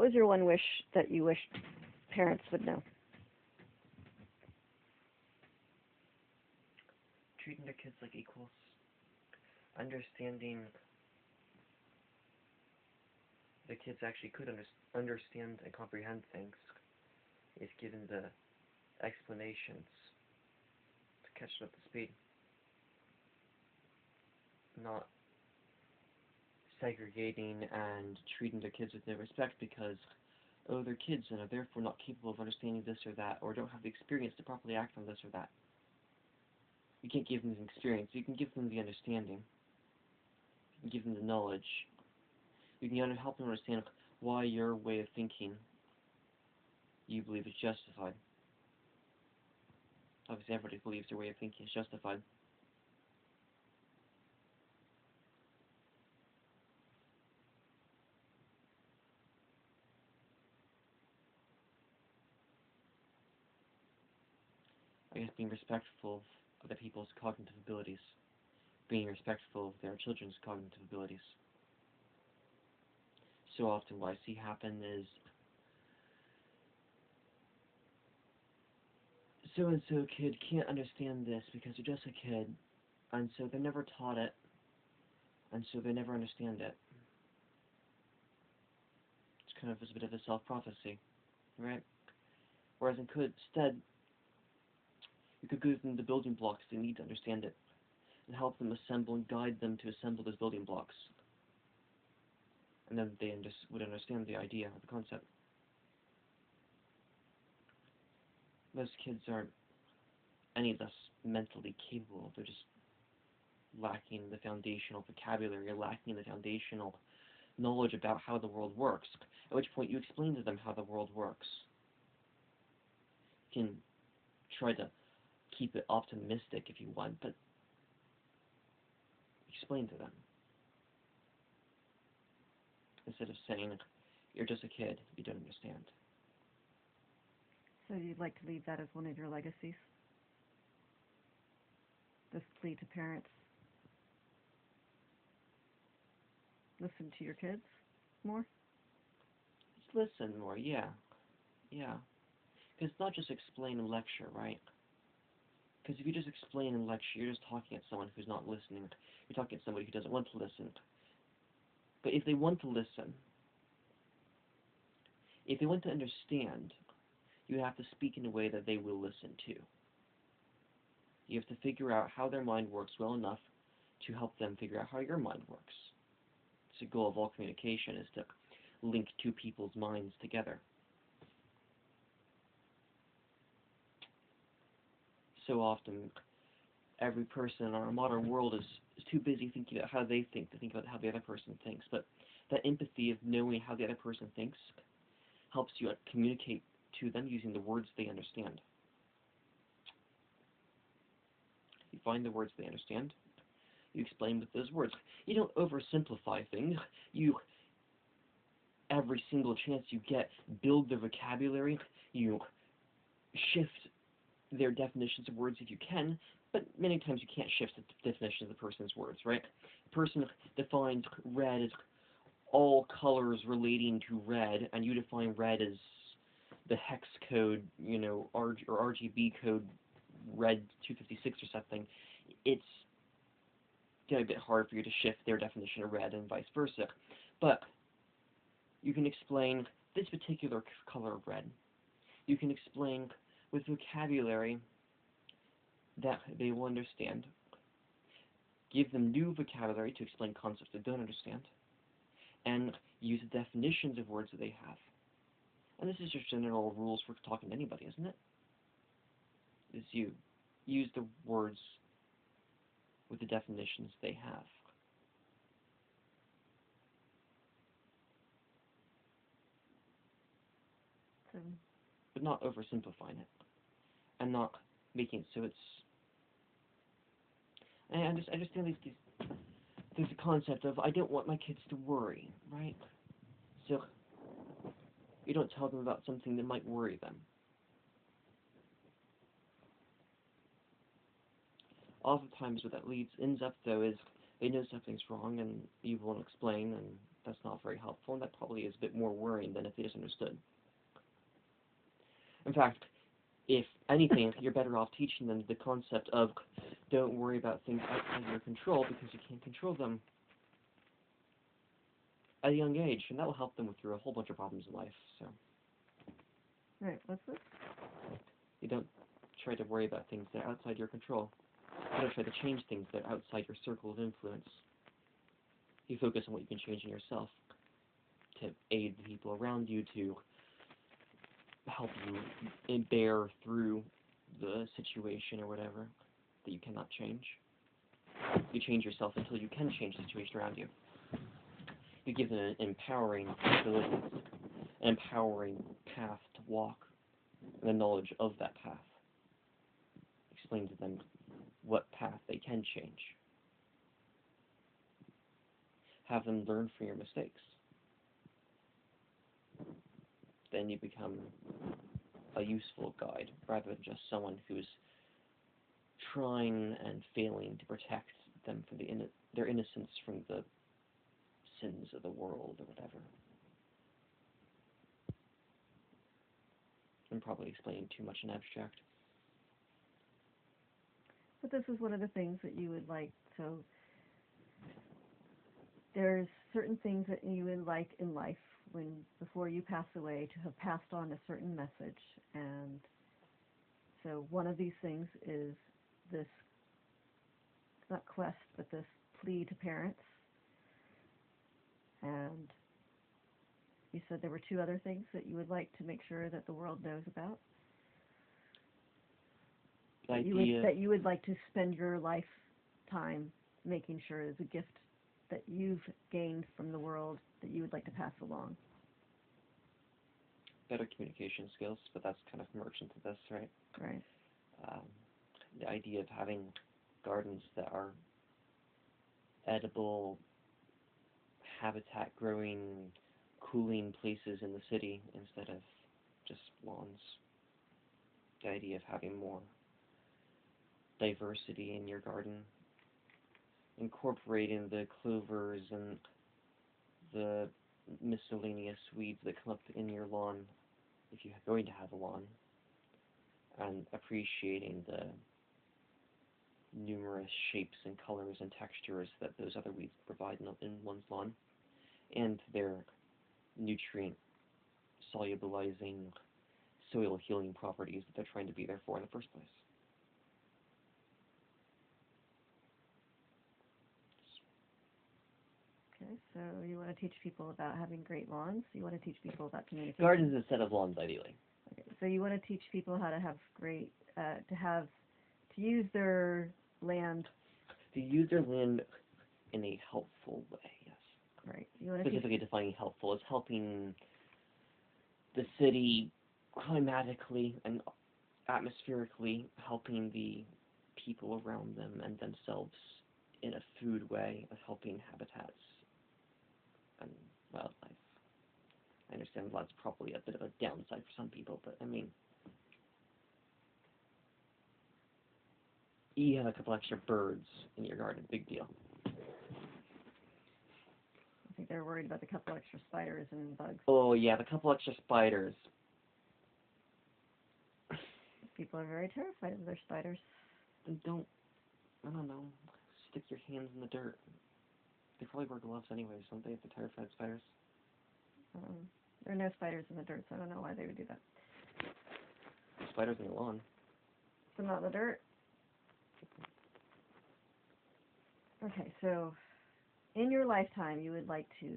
was your one wish that you wished parents would know? Treating their kids like equals, understanding the kids actually could understand and comprehend things, is given the explanations to catch them up to speed, not segregating and treating their kids with no respect because, oh, they're kids and are therefore not capable of understanding this or that, or don't have the experience to properly act on this or that. You can't give them the experience. You can give them the understanding. You can give them the knowledge. You can help them understand why your way of thinking you believe is justified. Obviously, everybody believes their way of thinking is justified. I guess being respectful of other people's cognitive abilities. Being respectful of their children's cognitive abilities. So often what I see happen is so-and-so kid can't understand this because they're just a kid, and so they're never taught it, and so they never understand it. It's kind of a bit of a self-prophecy, right? Whereas instead, you could give them the building blocks they need to understand it, and help them assemble and guide them to assemble those building blocks. And then they would understand the idea, the concept. Most kids aren't any less mentally capable. They're just lacking the foundational vocabulary, or lacking the foundational knowledge about how the world works. At which point you explain to them how the world works. You can try to keep it optimistic if you want, but explain to them. Instead of saying, you're just a kid, you don't understand. So you'd like to leave that as one of your legacies? This plea to parents? Listen to your kids more? Just listen more, yeah. Yeah. Because it's not just explain and lecture, right? Because if you just explain and lecture, you're just talking at someone who's not listening. You're talking at somebody who doesn't want to listen. But if they want to listen, if they want to understand, you have to speak in a way that they will listen to. You have to figure out how their mind works well enough to help them figure out how your mind works. It's the goal of all communication, is to link two people's minds together. So often, every person in our modern world is too busy thinking about how they think to think about how the other person thinks. But that empathy of knowing how the other person thinks helps you communicate to them using the words they understand. You find the words they understand. You explain with those words. You don't oversimplify things. You, every single chance you get, build their vocabulary. You shift their definitions of words if you can, but many times you can't shift the definition of the person's words, right? The person defines red as all colors relating to red, and you define red as the hex code, or RGB code red 256 or something. It's a bit hard for you to shift their definition of red and vice versa. But you can explain this particular color of red. You can explain with vocabulary that they will understand. Give them new vocabulary to explain concepts they don't understand. And use the definitions of words that they have. And this is just general rules for talking to anybody, isn't it? Is you use the words with the definitions they have. But not oversimplifying it. And not making it so it's... I understand there's a concept of, I don't want my kids to worry, right? So you don't tell them about something that might worry them. Oftentimes what that ends up, though, is they know something's wrong and you won't explain, and that's not very helpful, and that probably is a bit more worrying than if they just understood. In fact, if anything, you're better off teaching them the concept of don't worry about things outside your control because you can't control them at a young age, and that will help them through a whole bunch of problems in life. So, Right, what's this? you don't try to worry about things that are outside your control. You don't try to change things that are outside your circle of influence. You focus on what you can change in yourself to aid the people around you, to help you bear through the situation or whatever that you cannot change. You change yourself until you can change the situation around you. You give them an empowering abilities, an empowering path to walk, and the knowledge of that path. Explain to them what path they can change. Have them learn from your mistakes. Then you become a useful guide rather than just someone who's trying and failing to protect them from their innocence from the sins of the world or whatever. I'm probably explaining too much in abstract. But this is one of the things that you would like. So there's certain things that you would like in life before you pass away to have passed on a certain message. And so one of these things is this, not quest, but this plea to parents. And you said there were two other things that you would like to make sure that the world knows about. That you would like to spend your lifetime making sure is a gift that you've gained from the world that you would like to pass along. Better communication skills, but that's kind of merged into this, right? Right. The idea of having gardens that are edible, habitat growing, cooling places in the city instead of just lawns. The idea of having more diversity in your garden, incorporating the clovers and the miscellaneous weeds that come up in your lawn if you're going to have a lawn, and appreciating the numerous shapes and colors and textures that those other weeds provide in one's lawn, and their nutrient solubilizing, soil healing properties that they're trying to be there for in the first place. Okay, so you want to teach people about having great lawns. You want to teach people about communication. Gardens instead of lawns, ideally. Okay, so you want to teach people how to have great, to use their land. To use their land in a helpful way, yes. Right. You want to Specifically defining helpful as helping the city climatically and atmospherically, helping the people around them and themselves in a food way of helping habitats and wildlife. I understand that's probably a bit of a downside for some people, but I mean, you have a couple extra birds in your garden, big deal. I think they're worried about the couple extra spiders and bugs. Oh yeah, the couple extra spiders. People are very terrified of their spiders. And I don't know, stick your hands in the dirt. They probably wear gloves anyways, don't they, if they're terrified of spiders? There are no spiders in the dirt, so I don't know why they would do that. Spiders in the lawn. So not in the dirt? Okay, so in your lifetime, you would like to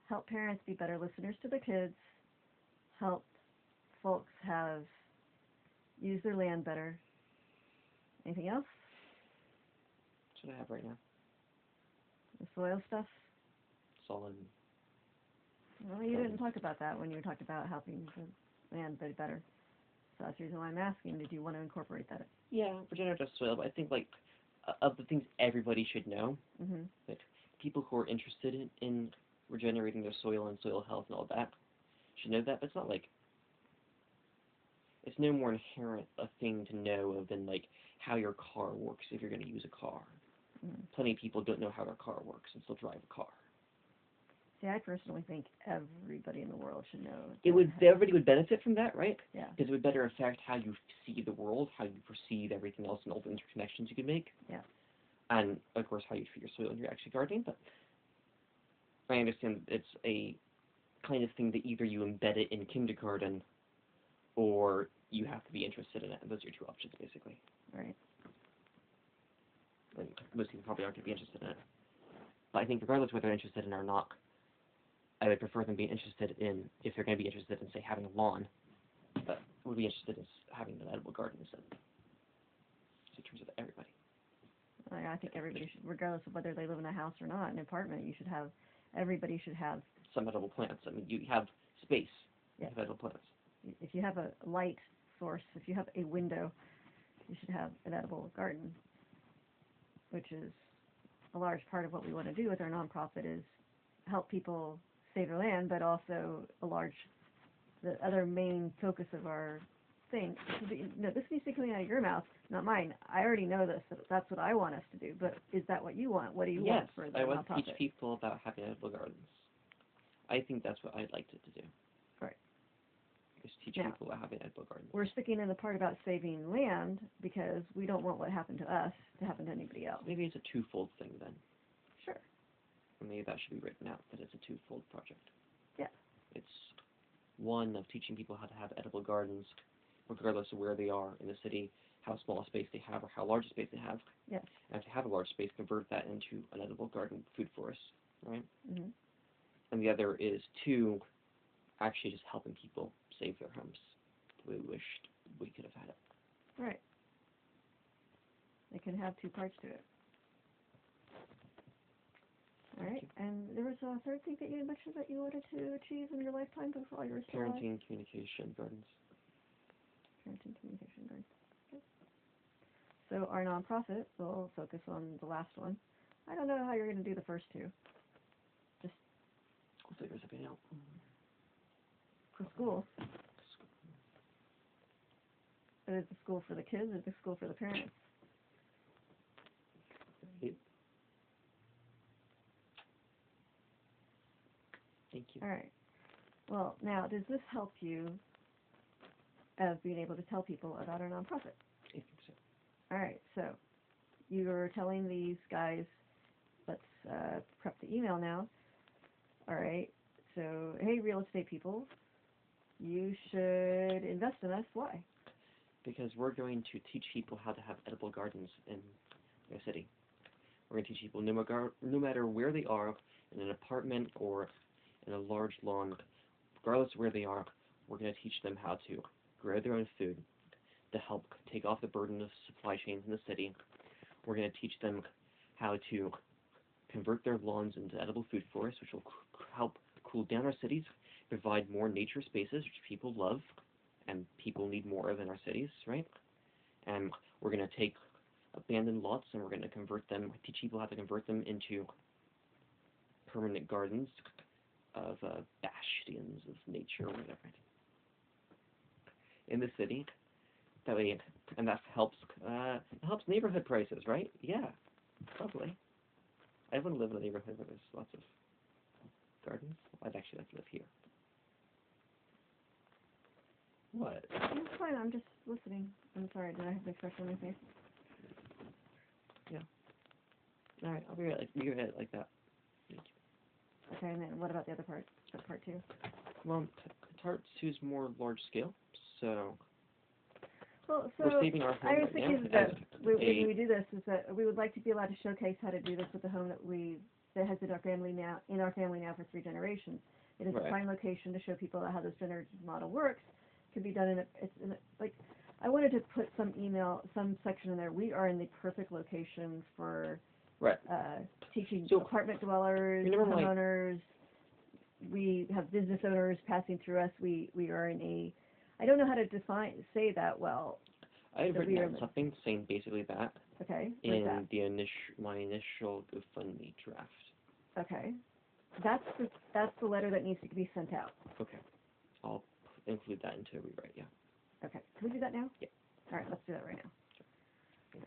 help parents be better listeners to their kids, help folks use their land better. Anything else? What should I have right now? The soil stuff? Solid. Well, you didn't talk about that when you talked about helping the land be better. So that's the reason why I'm asking, did you want to incorporate that? Yeah, regenerative soil, but I think, like, of the things everybody should know, like, people who are interested in regenerating their soil and soil health and all that should know that, but it's not, like, it's no more inherent a thing to know of than, like, how your car works if you're going to use a car. Plenty of people don't know how their car works and still drive a car. See, I personally think everybody in the world should know. Everybody would benefit from that, right? Yeah. Because it would better affect how you see the world, how you perceive everything else, and all the interconnections you could make. Yeah. And of course, how you treat your soil when you're actually gardening. But I understand it's a kind of thing that either you embed it in kindergarten, or you have to be interested in it. And those are your two options, basically. Right. And most people probably aren't going to be interested in it. But I think regardless of whether they're interested in it or not, I would prefer them being interested in, if they're going to be interested in, say, having a lawn, but would be interested in having an edible garden instead. So in terms of everybody. I think everybody should, regardless of whether they live in a house or not, an apartment, everybody should have some edible plants. I mean, you have space. Yeah. You have edible plants. If you have a light source, if you have a window, you should have an edible garden, which is a large part of what we want to do with our nonprofit is help people save their land, but also the other main focus of our thing. This needs to be coming out of your mouth, not mine. I already know this. That's what I want us to do. But is that what you want? What do you want for the nonprofit? Yes, I want to teach people about having edible gardens. I think that's what I'd like to do. Right. Is teach people about having edible gardens. We're sticking in the part about saving land because we don't want what happened to us to happen to anybody else. Maybe it's a twofold thing then. Sure. Maybe that should be written out, that it's a twofold project. Yeah. It's one of teaching people how to have edible gardens, regardless of where they are in the city, how small a space they have or how large a space they have. Yes. And if they have a large space, convert that into an edible garden food forest, right? Mm-hmm. And the other is two, actually just helping people save their homes the way we wished we could have had it. Right. It can have two parts to it. All right, and there was a third thing that you mentioned that you wanted to achieve in your lifetime before you were still alive? Parenting, communication, gardens. Parenting, communication, gardens. Okay. So our nonprofit will focus on the last one. I don't know how you're going to do the first two. Just we'll figure something out. The school. But is the school for the kids or is the school for the parents? Thank you. All right. Well, now, does this help you of being able to tell people about our nonprofit? I think so. All right. So you're telling these guys, let's prep the email now. All right. So, hey, real estate people, you should invest in us. Why? Because we're going to teach people how to have edible gardens in their city. We're going to teach people no matter where they are, in an apartment or in a large lawn, regardless of where they are, we're going to teach them how to grow their own food to help take off the burden of supply chains in the city. We're going to teach them how to convert their lawns into edible food forests, which will help cool down our cities, provide more nature spaces, which people love, and people need more of in our cities, right? And we're going to take abandoned lots and we're going to convert them, teach people how to convert them into permanent gardens of bastions of nature or whatever. In the city, that way, and that helps neighborhood prices, right? Yeah, probably. I want to live in a neighborhood where there's lots of gardens. I'd actually like to live here. What? It's fine, I'm just listening. I'm sorry, did I have an expression on my face? Yeah. Alright, I'll be right like that. Thank you. Okay, and then what about the other part? Part two? Well, part two is more large scale, so... Well, so we're saving our home I was right thinking now that when we do this, is that we would like to be allowed to showcase how to do this with the home that has been in our family now for 3 generations. It is a prime location to show people how this generative model works. It can be done I wanted to put some section in there. We are in the perfect location for teaching apartment dwellers, homeowners. We have business owners passing through us. We are in a, I don't know how to say that well. I had written down something saying basically that. Okay. In my initial GoFundMe draft. Okay. That's the letter that needs to be sent out. Okay. I'll include that into a rewrite, yeah. Okay. Can we do that now? Yeah. All right, let's do that right now. Sure.